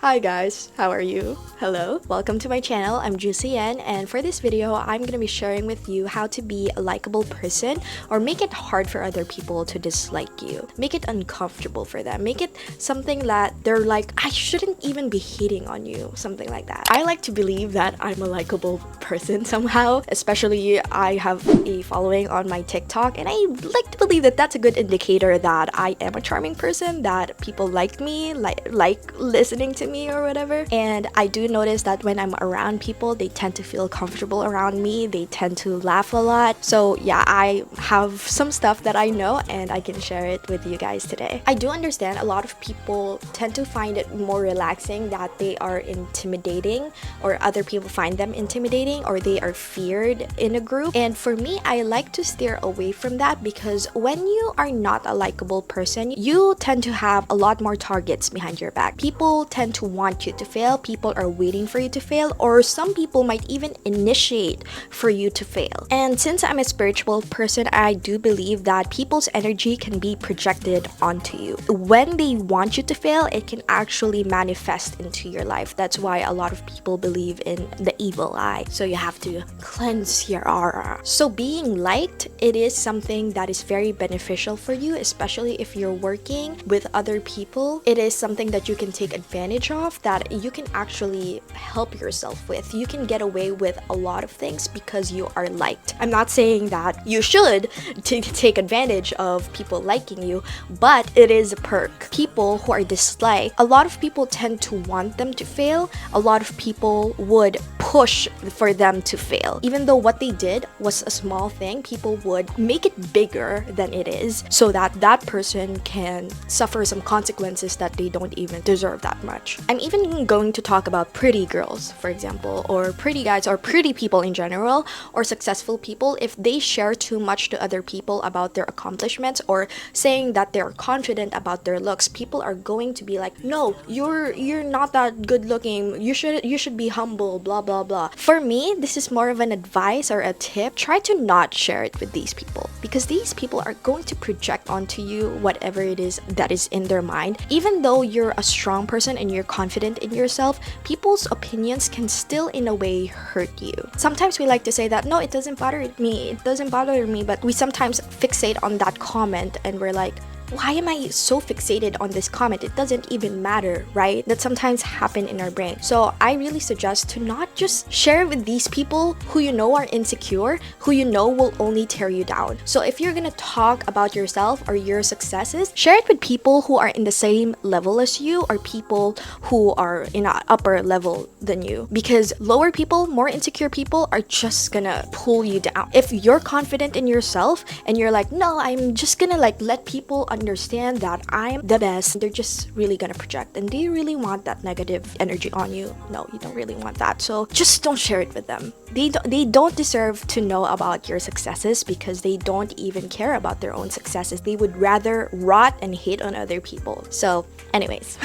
Hi guys, how are you? Hello, welcome to my channel. I'm Jusian, and for this video, I'm gonna be sharing with you how to be a likable person or make it hard for other people to dislike you. Make it uncomfortable for them. Make it something that they're like, I shouldn't even be hating on you, something like that. I like to believe that I'm a likable person somehow, especially I have a following on my TikTok, and I like to believe that that's a good indicator that I am a charming person, that people like me, like listening to me or whatever. And I do notice that when I'm around people, they tend to feel comfortable around me. They tend to laugh a lot. So yeah, I have some stuff that I know and I can share it with you guys today. I do understand a lot of people tend to find it more relaxing that they are intimidating, or other people find them intimidating, or they are feared in a group. And for me, I like to steer away from that, because when you are not a likable person, you tend to have a lot more targets behind your back. People tend to want you to fail. People are waiting for you to fail, or some people might even initiate for you to fail. And since I'm a spiritual person, I do believe that people's energy can be projected onto you. When they want you to fail, it can actually manifest into your life. That's why a lot of people believe in the evil eye. So you have to cleanse your aura. So being liked, it is something that is very beneficial for you, especially if you're working with other people. It is something that you can take advantage of, that you can actually help yourself with. You can get away with a lot of things because you are liked. I'm not saying that you should take advantage of people liking you, but it is a perk. People who are disliked, a lot of people tend to want them to fail. A lot of people would push for them to fail. Even though what they did was a small thing, people would make it bigger than it is so that that person can suffer some consequences that they don't even deserve that much. I'm even going to talk about pretty girls, for example, or pretty guys, or pretty people in general, or successful people. If they share too much to other people about their accomplishments, or saying that they're confident about their looks, people are going to be like, no, you're not that good looking, you should be humble, blah blah blah. For me, this is more of an advice or a tip. Try to not share it with these people, because these people are going to project onto you whatever it is that is in their mind. Even though you're a strong person and you're confident in yourself, people's opinions can still in a way hurt you. Sometimes we like to say that, no, it doesn't bother me, but we sometimes fixate on that comment and we're like, why am I so fixated on this comment? It doesn't even matter, right? That sometimes happen in our brain. So I really suggest to not just share with these people who you know are insecure, who you know will only tear you down. So if you're gonna talk about yourself or your successes, share it with people who are in the same level as you, or people who are in an upper level than you. Because lower people, more insecure people, are just gonna pull you down. If you're confident in yourself and you're like, no, I'm just gonna let people understand that I'm the best, they're just really gonna project. And do you really want that negative energy on you? No, you don't really want that. So just don't share it with them. They don't deserve to know about your successes, because they don't even care about their own successes. They would rather rot and hate on other people. So anyways,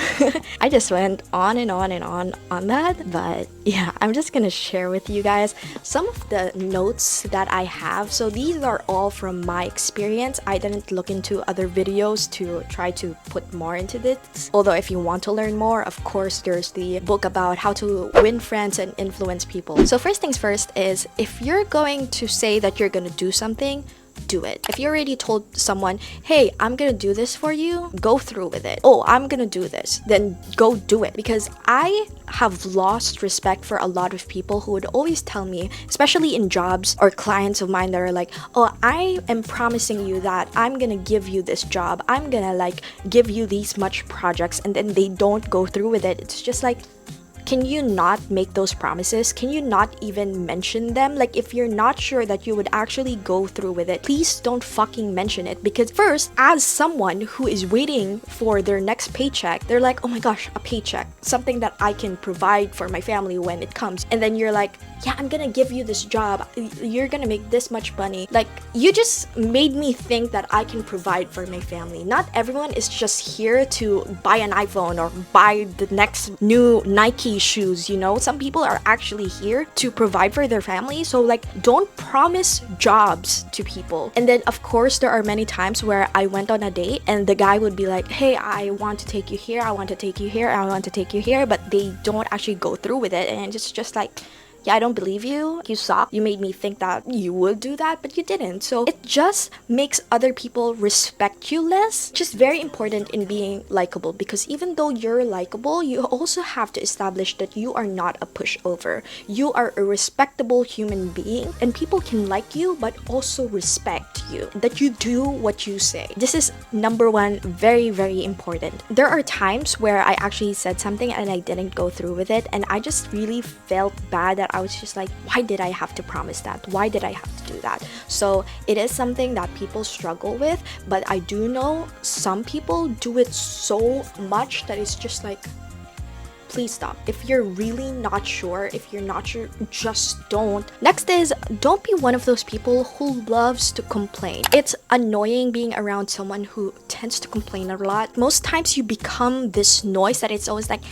I just went on and on and on that, but yeah, I'm just gonna share with you guys some of the notes that I have. So these are all from my experience. I didn't look into other videos to try to put more into this. Although if you want to learn more, of course, there's the book about how to win friends and influence people. So first things first is, if you're going to say that you're gonna do something, do it. If you already told someone, hey, I'm gonna do this for you, go through with it. Oh, I'm gonna do this, then go do it. Because I have lost respect for a lot of people who would always tell me, especially in jobs or clients of mine that are like, oh, I am promising you that I'm gonna give you this job, I'm gonna give you these much projects, and then they don't go through with it. It's just like, can you not make those promises? Can you not even mention them? If you're not sure that you would actually go through with it, please don't fucking mention it. Because first, as someone who is waiting for their next paycheck, they're like, oh my gosh, a paycheck, something that I can provide for my family when it comes. And then you're like, yeah, I'm gonna give you this job, you're gonna make this much money. You just made me think that I can provide for my family. Not everyone is just here to buy an iPhone or buy the next new Nike daddy shoes, you know? Some people are actually here to provide for their family. So like, don't promise jobs to people. And then of course, there are many times where I went on a date and the guy would be like, hey, I want to take you here, I want to take you here, I want to take you here, but they don't actually go through with it. And it's just like, yeah, I don't believe you. You suck. You made me think that you would do that, but you didn't. So it just makes other people respect you less. Just very important in being likable, because even though you're likable, you also have to establish that you are not a pushover. You are a respectable human being, and people can like you but also respect you, that you do what you say. This is number one, very, very important. There are times where I actually said something and I didn't go through with it, and I just really felt bad that I was just like, why did I have to promise that? Why did I have to do that? So it is something that people struggle with, but I do know some people do it so much that it's just like, please stop. If you're really not sure, if you're not sure, just don't. Next is, don't be one of those people who loves to complain. It's annoying being around someone who tends to complain a lot. Most times you become this noise that it's always like,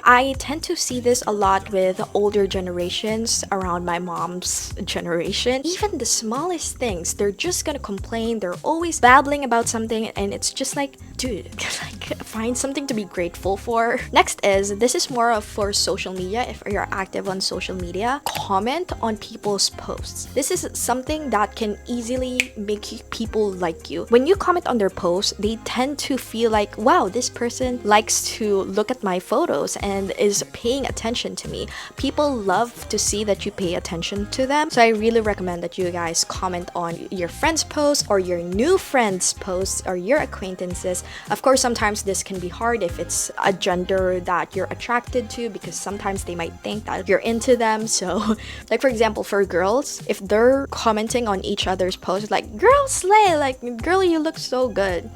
I tend to see this a lot with older generations around my mom's generation. Even the smallest things, they're just gonna complain. They're always babbling about something, and it's just like, dude, like, find something to be grateful for. Next is, this is more of for social media. If you're active on social media, comment on people's posts. This is something that can easily make people like you. When you comment on their posts, they tend to feel like, wow, this person likes to look at my photos and is paying attention to me. People love to see that you pay attention to them. So I really recommend that you guys comment on your friends' posts or your new friends' posts or your acquaintances. Of course, sometimes this can be hard if it's a gender that you're attracted to, because sometimes they might think that you're into them. So like, for example, for girls, if they're commenting on each other's posts like, girl slay, like, girl, you look so good.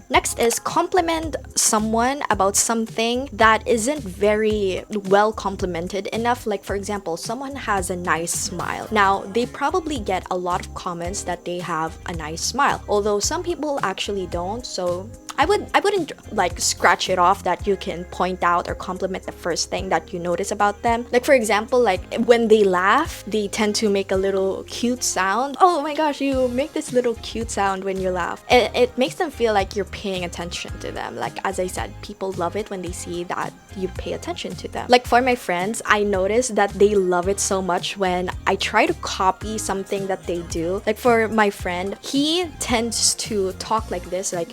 Next is, compliment someone about something that isn't very well complimented enough. Like, for example, someone has a nice smile. Now, they probably get a lot of comments that they have a nice smile, although some people actually don't. So I wouldn't like scratch it off that you can point out or compliment the first thing that you notice about them. Like, for example, like when they laugh, they tend to make a little cute sound. Oh my gosh, you make this little cute sound when you laugh. It makes them feel like you're paying attention to them. Like, as I said, people love it when they see that you pay attention to them. Like, for my friends, I notice that they love it so much when I try to copy something that they do. Like, for my friend, he tends to talk like this, like,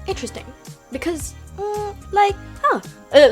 interesting, because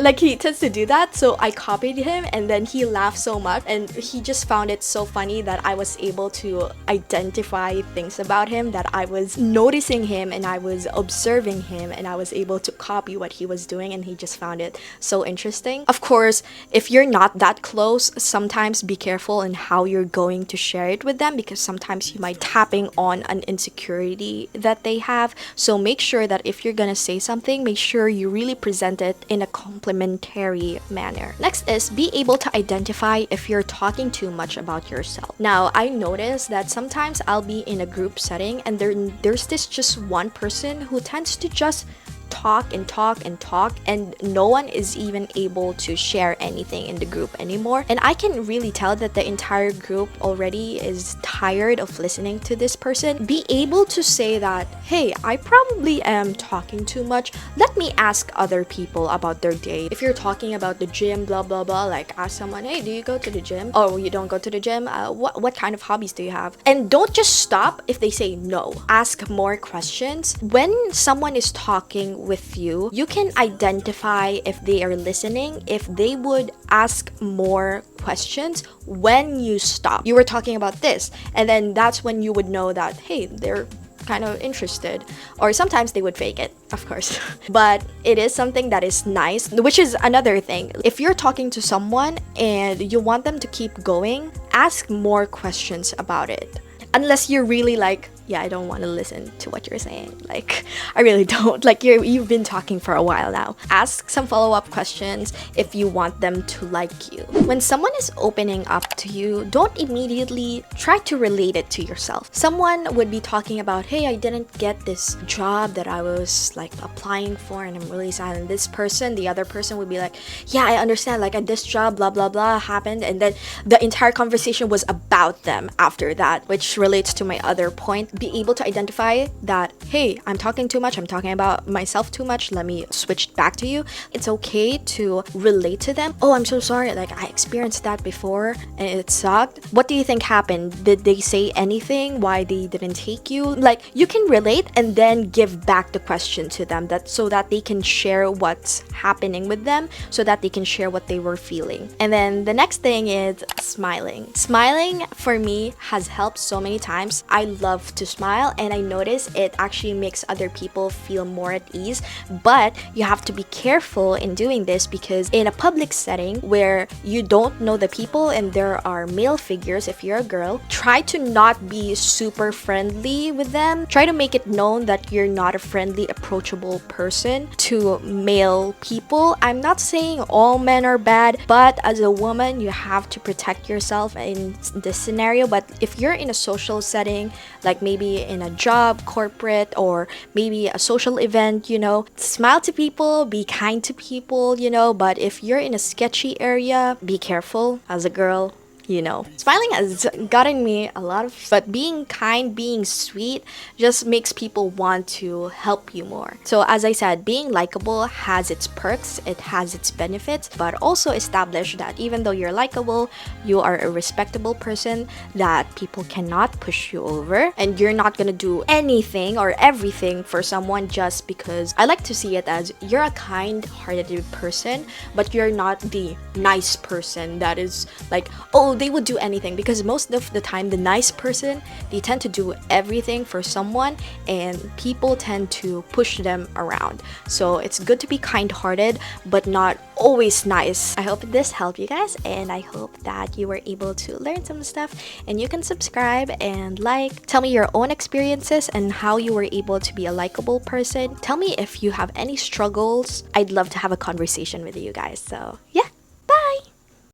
like he tends to do that. So I copied him, and then he laughed so much, and he just found it so funny that I was able to identify things about him, that I was noticing him and I was observing him, and I was able to copy what he was doing, and he just found it so interesting. Of course, if you're not that close, sometimes be careful in how you're going to share it with them, because sometimes you might tapping on an insecurity that they have. So make sure that if you're gonna say something, make sure you really present it in a complimentary manner. Next is, be able to identify if you're talking too much about yourself. Now, I notice that sometimes I'll be in a group setting, and there's this just one person who tends to just talk and talk and talk, and no one is even able to share anything in the group anymore. And I can really tell that the entire group already is tired of listening to this person. Be able to say that, hey, I probably am talking too much. Let me ask other people about their day. If you're talking about the gym, blah blah blah, like ask someone, hey, do you go to the gym? Oh, you don't go to the gym? What kind of hobbies do you have? And don't just stop if they say no. Ask more questions. When someone is talking with you, you can identify if they are listening, if they would ask more questions when you stop. You were talking about this, and then that's when you would know that, hey, they're kind of interested. Or sometimes they would fake it, of course. But it is something that is nice, which is another thing. If you're talking to someone and you want them to keep going, ask more questions about it. Unless you're really like yeah, I don't want to listen to what you're saying. Like, I really don't. Like, you've been talking for a while now. Ask some follow-up questions if you want them to like you. When someone is opening up to you, don't immediately try to relate it to yourself. Someone would be talking about, hey, I didn't get this job that I was like applying for and I'm really sad. And this person, the other person would be like, yeah, I understand, like this job, blah, blah, blah happened. And then the entire conversation was about them after that, which relates to my other point. Be able to identify that, hey, I'm talking too much, I'm talking about myself too much, let me switch back to you. It's okay to relate to them. Oh, I'm so sorry, like I experienced that before and it sucked. What do you think happened? Did they say anything why they didn't take you? Like, you can relate and then give back the question to them, that so that they can share what's happening with them, so that they can share what they were feeling. And then the next thing is smiling. Smiling for me has helped so many times. I love to smile and I notice it actually makes other people feel more at ease, but you have to be careful in doing this because in a public setting where you don't know the people and there are male figures, if you're a girl, try to not be super friendly with them. Try to make it known that you're not a friendly, approachable person to male people. I'm not saying all men are bad, but as a woman, you have to protect yourself in this scenario. But if you're in a social setting, like maybe in a job, corporate, or maybe a social event, you know, smile to people, be kind to people, you know, but if you're in a sketchy area, be careful as a girl. You know, smiling has gotten me a lot of, but being kind, being sweet just makes people want to help you more. So as I said, being likable has its perks, it has its benefits, but also establish that even though you're likable, you are a respectable person, that people cannot push you over, and you're not gonna do anything or everything for someone just because. I like to see it as you're a kind-hearted person, but you're not the nice person that is like, oh, they would do anything, because most of the time the nice person, they tend to do everything for someone and people tend to push them around. So it's good to be kind-hearted but not always nice. I hope this helped you guys, and I hope that you were able to learn some stuff, and you can subscribe and like. Tell me your own experiences and how you were able to be a likable person. Tell me if you have any struggles. I'd love to have a conversation with you guys. So yeah,